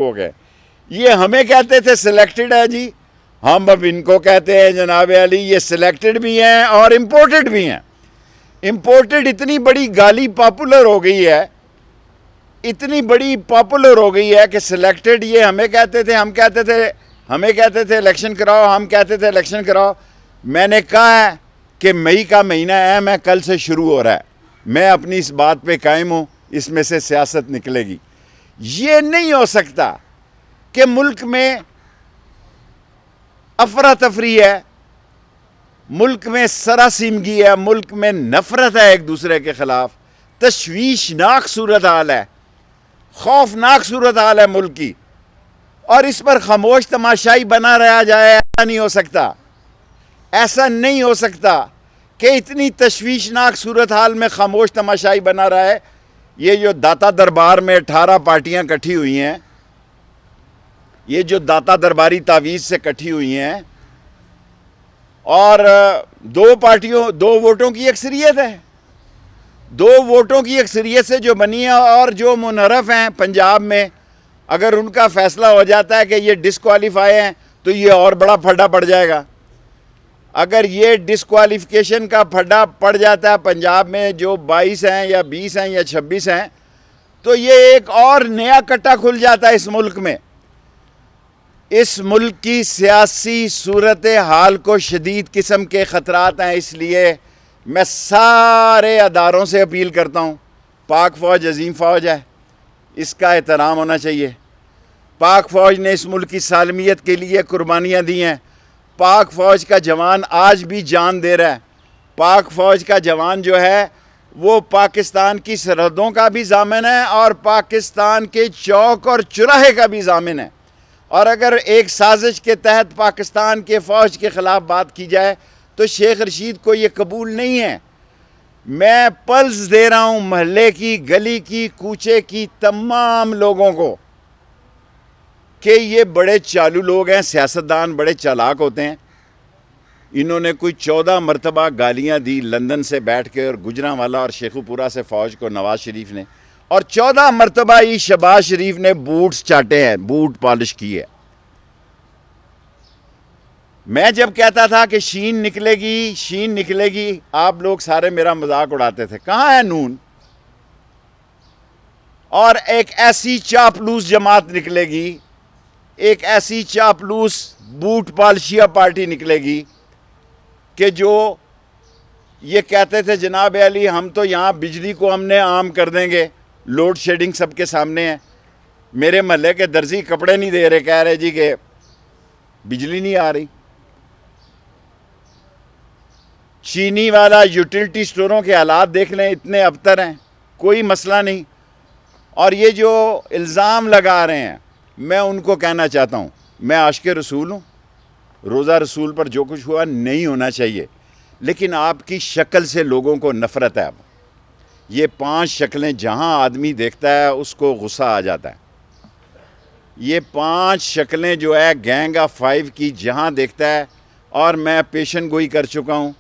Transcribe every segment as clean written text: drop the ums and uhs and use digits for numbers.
हो गए। ये हमें कहते थे सिलेक्टेड है जी, हम अब इनको कहते हैं जनाब अली ये सिलेक्टेड भी हैं और इम्पोर्टेड भी हैं। इम्पोर्टेड इतनी बड़ी गाली पॉपुलर हो गई है, इतनी बड़ी पॉपुलर हो गई है कि सिलेक्टेड ये हमें कहते थे, हमें कहते थे इलेक्शन कराओ, हम कहते थे इलेक्शन कराओ। मैंने कहा है कि मई का महीना है, मैं कल से शुरू हो रहा है, मैं अपनी इस बात पे कायम हूँ, इसमें से सियासत निकलेगी। ये नहीं हो सकता कि मुल्क में अफरा तफरी है, मुल्क में सरासीमगी है, मुल्क में नफरत है एक दूसरे के खिलाफ, तशवीशनाक सूरत हाल है, खौफनाक सूरत हाल है मुल्क की, और इस पर खामोश तमाशाई बना रहा जाए। ऐसा नहीं हो सकता, ऐसा नहीं हो सकता कि इतनी तशवीशनाक सूरत हाल में खामोश तमाशाई बना रहा है। ये जो दाता दरबार में 18 पार्टियां इकट्ठी हुई हैं, ये जो दाता दरबारी तावीज़ से इकट्ठी हुई हैं, और 2 वोटों की अक्सरियत है, 2 वोटों की अक्सरियत से जो बनी है, और जो मुनहरफ हैं पंजाब में, अगर उनका फैसला हो जाता है कि ये डिसक्वालीफाई हैं तो ये और बड़ा फड्डा पड़ जाएगा। अगर ये डिसक्वालिफिकेशन का फड्डा पड़ जाता है पंजाब में, जो 22 हैं या 20 हैं या 26 हैं, तो ये एक और नया कट्टा खुल जाता है इस मुल्क में। इस मुल्क की सियासी सूरत हाल को शदीद किस्म के ख़तरात हैं। इसलिए मैं सारे अदारों से अपील करता हूँ, पाक फ़ौज अजीम फ़ौज है, इसका एहतराम होना चाहिए। पाक फ़ौज ने इस मुल्क की सालमियत के लिए कुर्बानियाँ दी हैं। पाक फ़ौज का जवान आज भी जान दे रहा है। पाक फ़ौज का जवान जो है वो पाकिस्तान की सरहदों का भी ज़ामिन है और पाकिस्तान के चौक और चौराहे का भी ज़ामिन है। और अगर एक साजिश के तहत पाकिस्तान के फ़ौज के ख़िलाफ़ बात की जाए तो शेख रशीद को ये कबूल नहीं है। मैं पल्स दे रहा हूँ महल्ले की, गली की, कूचे की तमाम लोगों को कि ये बड़े चालू लोग हैं, सियासतदान बड़े चालाक होते हैं। इन्होंने कोई 14 मरतबा गालियाँ दी लंदन से बैठ के, और गुजरांवाला और शेखुपुरा से फ़ौज को नवाज शरीफ ने, और 14 मरतबा ही शहबाज शरीफ ने बूट्स चाटे हैं, बूट पॉलिश की है। मैं जब कहता था कि शीन निकलेगी, शीन निकलेगी, आप लोग सारे मेरा मजाक उड़ाते थे, कहाँ है नून? और एक ऐसी चापलूस जमात निकलेगी, एक ऐसी चापलूस बूट पॉलिशिया पार्टी निकलेगी कि जो ये कहते थे जनाब अली हम तो यहाँ बिजली को हमने आम कर देंगे, लोड शेडिंग सबके सामने है। मेरे महल्ले के दर्जी कपड़े नहीं दे रहे, कह रहे जी कि बिजली नहीं आ रही। चीनी वाला यूटिलिटी स्टोरों के हालात देख लें, इतने अबतर हैं, कोई मसला नहीं। और ये जो इल्ज़ाम लगा रहे हैं, मैं उनको कहना चाहता हूँ, मैं आशिक़ रसूल हूँ, रोज़ा रसूल पर जो कुछ हुआ नहीं होना चाहिए, लेकिन आपकी शक्ल से लोगों को नफ़रत है। अब ये 5 शक्लें जहाँ आदमी देखता है उसको गुस्सा आ जाता है। ये 5 शक्लें जो है गैंग ऑफ 5 की जहाँ देखता है, और मैं पेशन गोई कर चुका हूँ,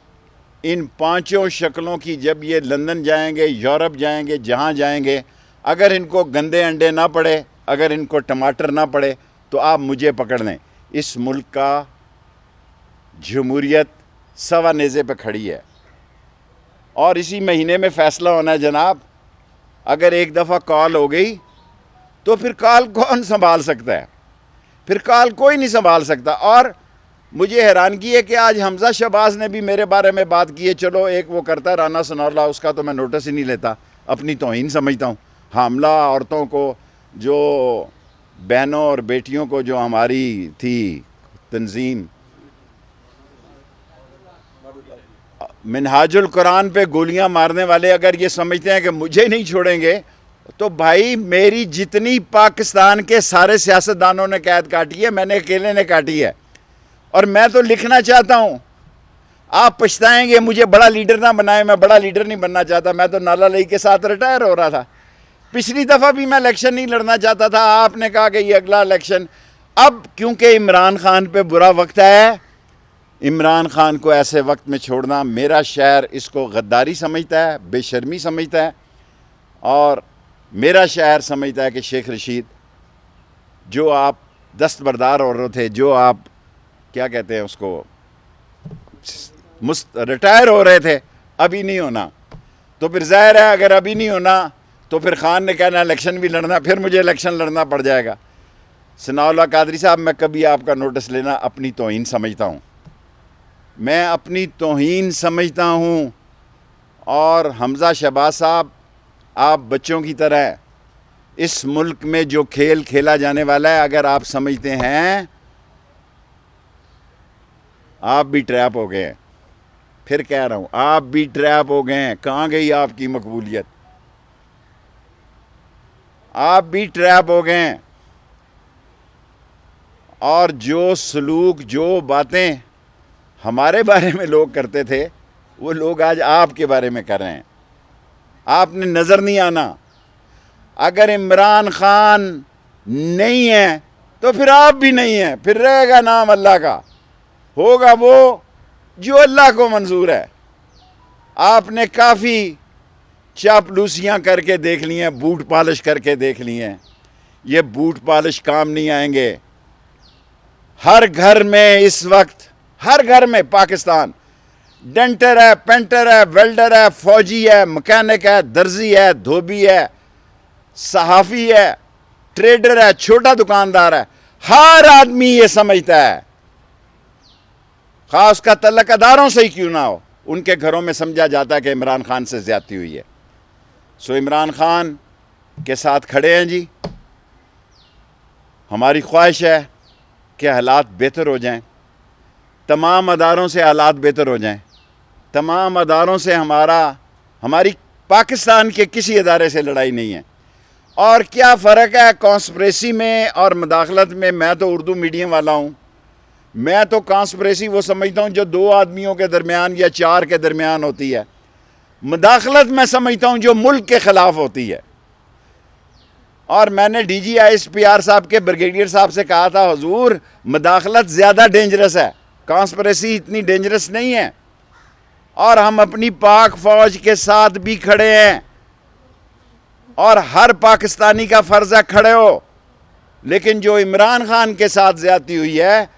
इन 5 शक्लों की जब ये लंदन जाएंगे, यूरोप जाएंगे, जहाँ जाएंगे, अगर इनको गंदे अंडे ना पड़े, अगर इनको टमाटर ना पड़े, तो आप मुझे पकड़ लें। इस मुल्क का जमहूरियत सवा नेज़े पे खड़ी है, और इसी महीने में फ़ैसला होना है जनाब। अगर एक दफ़ा कॉल हो गई तो फिर कॉल कौन संभाल सकता है? फिर कॉल कोई नहीं संभाल सकता। और मुझे हैरानगी है कि आज हमजा शहबाज ने भी मेरे बारे में बात की है। चलो एक वो करता है राना सनौरला, उसका तो मैं नोटिस ही नहीं लेता, अपनी तौहीन समझता हूँ। हमला औरतों को, जो बहनों और बेटियों को, जो हमारी थी तंजीम मिनहाजुल कुरान पे गोलियां मारने वाले, अगर ये समझते हैं कि मुझे नहीं छोड़ेंगे, तो भाई मेरी जितनी पाकिस्तान के सारे सियासतदानों ने कैद काटी है, मैंने अकेले ने काटी है। और मैं तो लिखना चाहता हूँ, आप पछताएंगे, मुझे बड़ा लीडर ना बनाए, मैं बड़ा लीडर नहीं बनना चाहता। मैं तो नाला लई के साथ रिटायर हो रहा था। पिछली दफ़ा भी मैं इलेक्शन नहीं लड़ना चाहता था, आपने कहा कि ये अगला इलेक्शन। अब क्योंकि इमरान खान पे बुरा वक्त है, इमरान खान को ऐसे वक्त में छोड़ना, मेरा शहर इसको गद्दारी समझता है, बेशर्मी समझता है, और मेरा शहर समझता है कि शेख रशीद जो आप दस्तबरदार औरत थे, जो आप क्या कहते हैं उसको, रिटायर हो रहे थे, अभी नहीं होना, तो फिर जाहिर है अगर अभी नहीं होना तो फिर खान ने कहना इलेक्शन भी लड़ना, फिर मुझे इलेक्शन लड़ना पड़ जाएगा। सनाउल्लाह कादरी साहब, मैं कभी आपका नोटिस लेना अपनी तौहीन समझता हूँ, मैं अपनी तौहीन समझता हूँ। और हमज़ा शहबाज साहब, आप बच्चों की तरह इस मुल्क में जो खेल खेला जाने वाला है, अगर आप समझते हैं, आप भी ट्रैप हो गए हैं। फिर कह रहा हूँ, आप भी ट्रैप हो गए हैं। कहाँ गई आपकी मकबूलियत? आप भी ट्रैप हो गए हैं। और जो सलूक, जो बातें हमारे बारे में लोग करते थे, वो लोग आज आपके बारे में कर रहे हैं। आपने नज़र नहीं आना। अगर इमरान खान नहीं है तो फिर आप भी नहीं हैं, फिर रहेगा नाम अल्लाह का, होगा वो जो अल्लाह को मंजूर है। आपने काफ़ी चापलूसियाँ करके देख ली हैं, बूट पॉलिश करके देख ली हैं। ये बूट पॉलिश काम नहीं आएंगे। हर घर में इस वक्त, हर घर में पाकिस्तान, डेंटर है, पेंटर है, वेल्डर है, फौजी है, मैकेनिक है, दर्जी है, धोबी है, सहाफ़ी है, ट्रेडर है, छोटा दुकानदार है। हर आदमी ये समझता है, खास का तल्लक अदारों से ही क्यों ना हो, उनके घरों में समझा जाता है कि इमरान खान से ज्यादती हुई है। सो इमरान खान के साथ खड़े हैं जी। हमारी ख्वाहिश है कि हालात बेहतर हो जाएं, तमाम अदारों से हालात बेहतर हो जाएं, तमाम अदारों से हमारी पाकिस्तान के किसी अदारे से लड़ाई नहीं है। और क्या फ़र्क है कॉन्स्पिरेसी में और मुदाखलत में? मैं तो उर्दू मीडियम वाला हूँ। मैं तो कॉन्स्पिरेसी वो समझता हूँ जो दो आदमियों के दरमियान या चार के दरमियान होती है। मुदाखलत मैं समझता हूँ जो मुल्क के ख़िलाफ़ होती है। और मैंने DGISPR साहब के ब्रिगेडियर साहब से कहा था, हुजूर मुदाखलत ज़्यादा डेंजरस है, कॉन्स्पिरेसी इतनी डेंजरस नहीं है। और हम अपनी पाक फ़ौज के साथ भी खड़े हैं और हर पाकिस्तानी का फ़र्ज़ है खड़े हो। लेकिन जो इमरान खान के साथ ज़्यादती हुई है,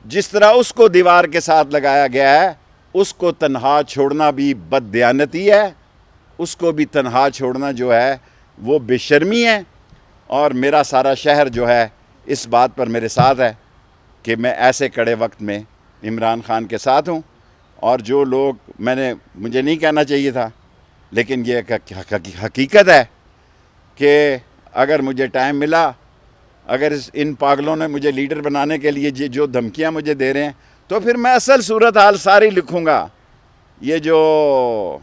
जिस तरह उसको दीवार के साथ लगाया गया है, उसको तन्हा छोड़ना भी बददियानती है, उसको भी तन्हा छोड़ना जो है वो बेशर्मी है। और मेरा सारा शहर जो है इस बात पर मेरे साथ है कि मैं ऐसे कड़े वक्त में इमरान खान के साथ हूँ। और जो लोग, मुझे नहीं कहना चाहिए था, लेकिन ये हकीकत है कि अगर मुझे टाइम मिला, अगर इन पागलों ने मुझे लीडर बनाने के लिए जो धमकियां मुझे दे रहे हैं, तो फिर मैं असल सूरत हाल सारी लिखूंगा। ये जो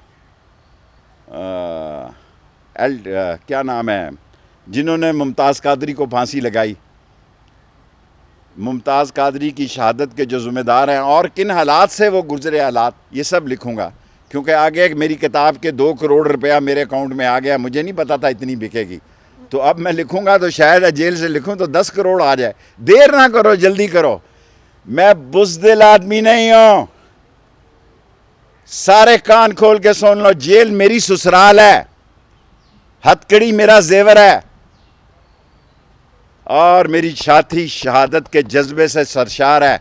क्या नाम है, जिन्होंने मुमताज़ कादरी को फांसी लगाई, मुमताज़ कादरी की शहादत के जो ज़िम्मेदार हैं और किन हालात से वो गुजरे हालात, ये सब लिखूंगा। क्योंकि आगे मेरी किताब के 2 करोड़ रुपया मेरे अकाउंट में आ गया, मुझे नहीं पता था इतनी बिकेगी। तो अब मैं लिखूंगा तो शायद जेल से लिखूं तो 10 करोड़ आ जाए। देर ना करो, जल्दी करो। मैं बुज़दिल आदमी नहीं हूं। सारे कान खोल के सुन लो, जेल मेरी ससुराल है, हथकड़ी मेरा जेवर है और मेरी छाती शहादत के जज्बे से सरशार है।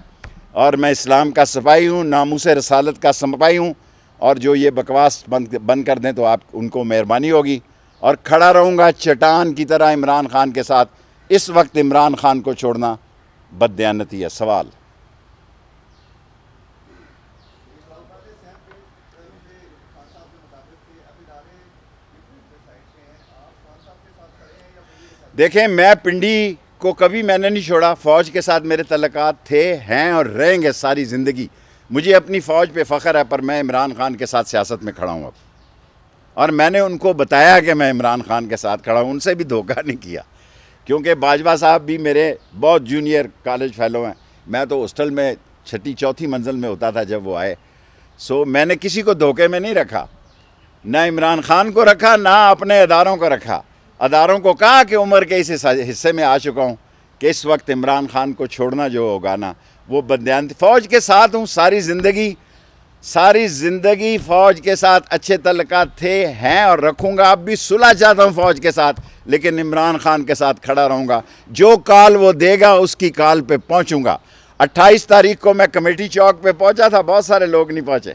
और मैं इस्लाम का सिपाही हूँ, नामूस रसालत का सिपाही हूँ। और जो ये बकवास बंद कर दें तो आप उनको मेहरबानी होगी। और खड़ा रहूँगा चट्टान की तरह इमरान खान के साथ। इस वक्त इमरान खान को छोड़ना बददियानती है। सवाल देखें, मैं पिंडी को कभी मैंने नहीं छोड़ा। फ़ौज के साथ मेरे तल्लुकात थे, हैं और रहेंगे सारी ज़िंदगी। मुझे अपनी फ़ौज पे फ़ख्र है, पर मैं इमरान खान के साथ सियासत में खड़ा हूँ अब। और मैंने उनको बताया कि मैं इमरान खान के साथ खड़ा हूँ, उनसे भी धोखा नहीं किया। क्योंकि बाजवा साहब भी मेरे बहुत जूनियर कॉलेज फेलो हैं। मैं तो हॉस्टल में 6ठी 4थी मंजिल में होता था जब वो आए। सो मैंने किसी को धोखे में नहीं रखा, ना इमरान खान को रखा, ना अपने अदारों को रखा। अदारों को कहा कि उम्र के इस हिस्से में आ चुका हूँ कि इस वक्त इमरान खान को छोड़ना जो होगा ना, वो बददियानती। फ़ौज के साथ हूँ सारी ज़िंदगी, सारी ज़िंदगी फ़ौज के साथ अच्छे तल्लुकात थे, हैं और रखूँगा। अब भी सुलह चाहता हूँ फ़ौज के साथ, लेकिन इमरान खान के साथ खड़ा रहूँगा। जो कॉल वो देगा उसकी कॉल पे पहुँचूँगा। 28 तारीख को मैं कमेटी चौक पे पहुँचा था, बहुत सारे लोग नहीं पहुँचे।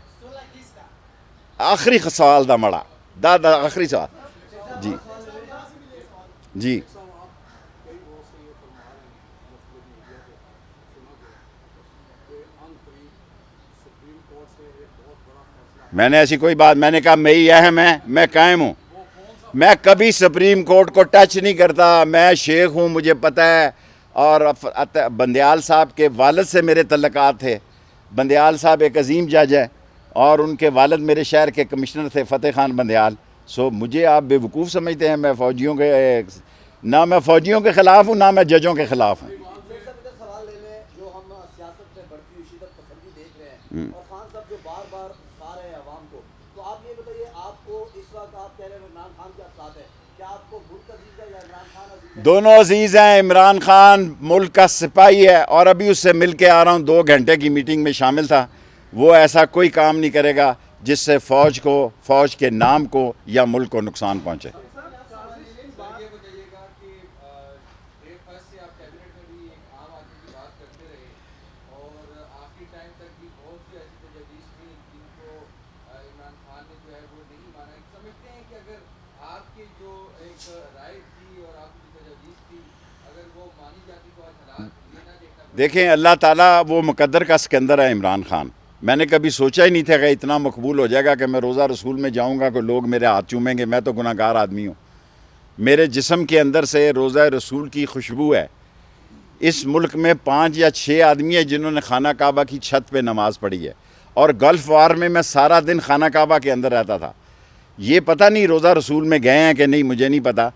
आखिरी सवाल दा मड़ा दादा, आखिरी सवाल जी जी। मैंने ऐसी कोई बात, मैंने कहा मैं ही अहम है, मैं कायम हूँ। मैं कभी सुप्रीम कोर्ट को टच नहीं करता। मैं शेख हूँ, मुझे पता है। और बंदयाल साहब के वालिद से मेरे तल्लुकात थे। बंदयाल साहब एक अजीम जज है और उनके वालिद मेरे शहर के कमिश्नर थे, फ़तेह खान बंदयाल। सो मुझे आप बेवकूफ़ समझते हैं। मैं फ़ौजियों के, ना मैं फ़ौजियों के ख़िलाफ़ हूँ, ना मैं जजों के ख़िलाफ़ हूँ। दोनों अजीज़ हैं। इमरान खान मुल्क का सिपाही है और अभी उससे मिल के आ रहा हूँ, 2 घंटे की मीटिंग में शामिल था। वो ऐसा कोई काम नहीं करेगा जिससे फ़ौज को, फ़ौज के नाम को या मुल्क को नुकसान पहुँचे। देखें, अल्लाह ताला वो मुकद्दर का सिकंदर है इमरान खान। मैंने कभी सोचा ही नहीं था कि इतना मकबूल हो जाएगा कि मैं रोज़ा रसूल में जाऊंगा कि लोग मेरे हाथ चूमेंगे। मैं तो गुनाहगार आदमी हूँ। मेरे जिस्म के अंदर से रोज़ा रसूल की खुशबू है। इस मुल्क में 5 या 6 आदमी है जिन्होंने खाना काबा की छत पे नमाज़ पढ़ी है। और गल्फ़ वार में मैं सारा दिन खाना काबा के अंदर रहता था। ये पता नहीं रोज़ा रसूल में गए हैं कि नहीं, मुझे नहीं पता।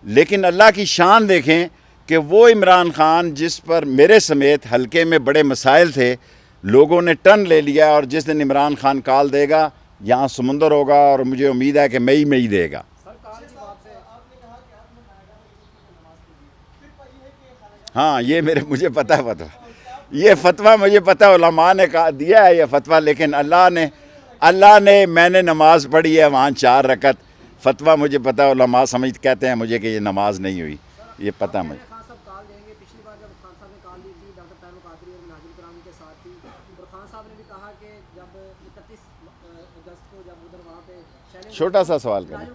लेकिन अल्लाह की शान देखें कि वो इमरान खान जिस पर मेरे समेत हल्के में बड़े मसाइल थे, लोगों ने टर्न ले लिया। और जिस दिन इमरान खान कॉल देगा, यहाँ समुंदर होगा और मुझे उम्मीद है कि मई में ही देगा। हाँ, ये मुझे पता है फतवा। ये फतवा मुझे पता है, उलमा ने कहा दिया है ये फतवा। लेकिन अल्लाह ने मैंने नमाज पढ़ी है वहाँ 4 रकत। फतवा मुझे पता है, उलमा समझ कहते हैं मुझे कि ये नमाज नहीं हुई, ये पता मुझे। छोटा सा सवाल करें,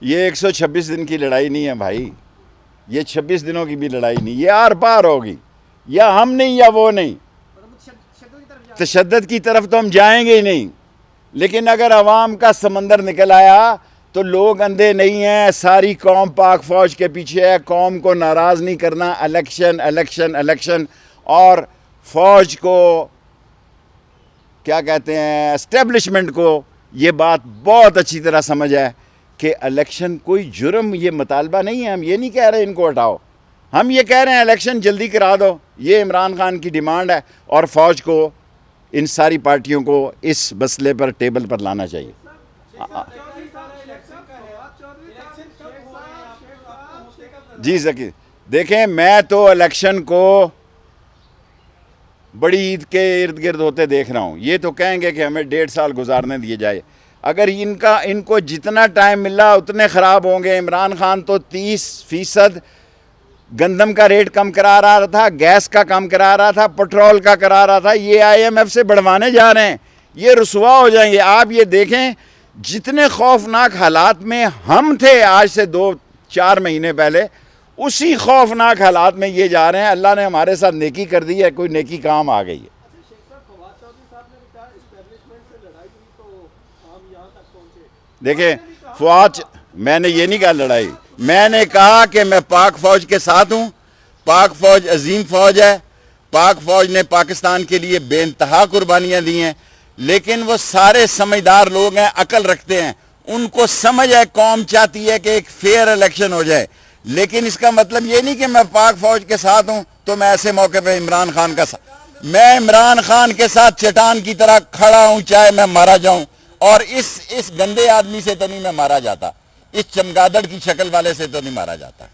ये 126 दिन की लड़ाई नहीं है भाई। ये 26 दिनों की भी लड़ाई नहीं, ये आर पार होगी। या हम नहीं या वो नहीं, तशद्दुद की तरफ तो हम जाएंगे ही नहीं। लेकिन अगर अवाम का समंदर निकल आया तो लोग अंधे नहीं हैं। सारी कौम पाक फ़ौज के पीछे है। कौम को नाराज़ नहीं करना। Election election election. और फ़ौज को क्या कहते हैं, एस्टेब्लिशमेंट को ये बात बहुत अच्छी तरह समझ है कि इलेक्शन कोई जुर्म, ये मुतालबा नहीं है। हम ये नहीं कह रहे इनको हटाओ, हम ये कह रहे हैं इलेक्शन जल्दी करा दो। ये इमरान खान की डिमांड है और फ़ौज को, इन सारी पार्टियों को इस मसले पर टेबल पर लाना चाहिए। जी ज़की, देखें, मैं तो इलेक्शन को बड़ी ईद के इर्द गिर्द होते देख रहा हूँ। ये तो कहेंगे कि हमें 1.5 साल गुजारने दिए जाए। अगर इनको जितना टाइम मिला उतने ख़राब होंगे। इमरान खान तो 30% गंदम का रेट कम करा रहा था, गैस का कम करा रहा था, पेट्रोल का करा रहा था। ये IMF से बढ़वाने जा रहे हैं, ये रुसवा हो जाएंगे। आप ये देखें, जितने खौफनाक हालात में हम थे आज से 2-4 महीने पहले, उसी खौफनाक हालात में ये जा रहे हैं। अल्लाह ने हमारे साथ नेकी कर दी है, कोई नेकी काम आ गई है। देखें फ़ौज, मैंने ये नहीं कहा लड़ाई, मैंने कहा कि मैं पाक फ़ौज के साथ हूँ। पाक फ़ौज अजीम फ़ौज है। पाक फ़ौज ने पाकिस्तान के लिए बेइंतहा कुर्बानियाँ दी हैं। लेकिन वो सारे समझदार लोग हैं, अकल रखते हैं। उनको समझ है, कौम चाहती है कि एक फेयर इलेक्शन हो जाए। लेकिन इसका मतलब ये नहीं कि मैं पाक फ़ौज के साथ हूँ तो मैं ऐसे मौके पे इमरान खान का साथ, मैं इमरान खान के साथ चट्टान की तरह खड़ा हूँ, चाहे मैं मारा जाऊँ। और इस गंदे आदमी से तो नहीं मैं मारा जाता, इस चमगादड़ की शक्ल वाले से तो नहीं मारा जाता।